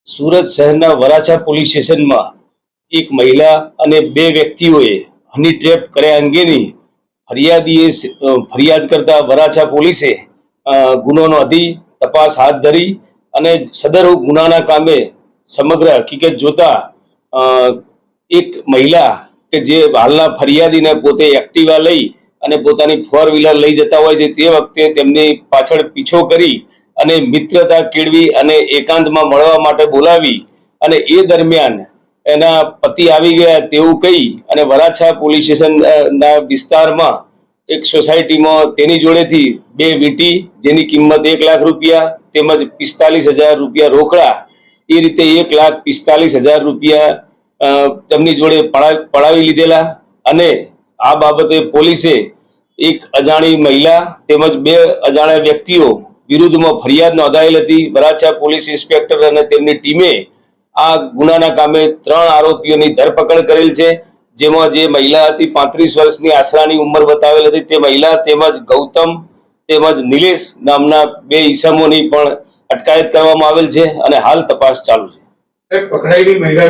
સુરત શહેરના વરાછા પોલીસ સ્ટેશનમાં એક મહિલા અને બે વ્યક્તિઓએ હની ટ્રેપ કર્યા અંગેની ફરિયાદ કરતા વરાછા પોલીસે ગુનો નોંધી તપાસ હાથ ધરી અને સદર ગુનાના કામે સમગ્ર હકીકત જોતા એક મહિલા કે જે હાલના ફરિયાદીને પોતે એક્ટિવા લઈ અને પોતાની 4 વ્હીલર લઈ જતા હોય છે તે વખતે તેમની પાછળ પીછો કરી અને મિત્રતા કેળવી અને એકાંતમાં મળવા માટે બોલાવી અને એ દરમિયાન એના પતિ આવી ગયા તેવું કહી અને વરાછા પોલીસ સ્ટેશનના વિસ્તારમાં એક સોસાયટીમાં તેની જોડેથી 2 વીંટી જેની કિંમત 1 લાખ રૂપિયા તેમજ 45,000 રૂપિયા રોકડા એ રીતે 1,45,000 રૂપિયા તેમની જોડે પડાવી લીધેલા અને આ બાબતે પોલીસે એક અજાણી મહિલા તેમજ 2 અજાણ્યા વ્યક્તિઓ વિરુદ્ધમાં ફરિયાદ નોંધાયેલ હતી। વરાછા પોલીસ ઇન્સ્પેક્ટર અને તેમની ટીમે આ ગુનાના કામે 3 આરોપીઓની ધરપકડ કરેલ છે, જેમાં જે મહિલા હતી 35 વર્ષની આશરાની ઉંમર બતાવેલ હતી તે મહિલા તેમજ ગૌતમ તેમજ નિલેશ નામના 2 ઈસમોની પણ અટકાયત કરવામાં આવેલ છે અને હાલ તપાસ ચાલુ છે। પકડાયેલી મહિલા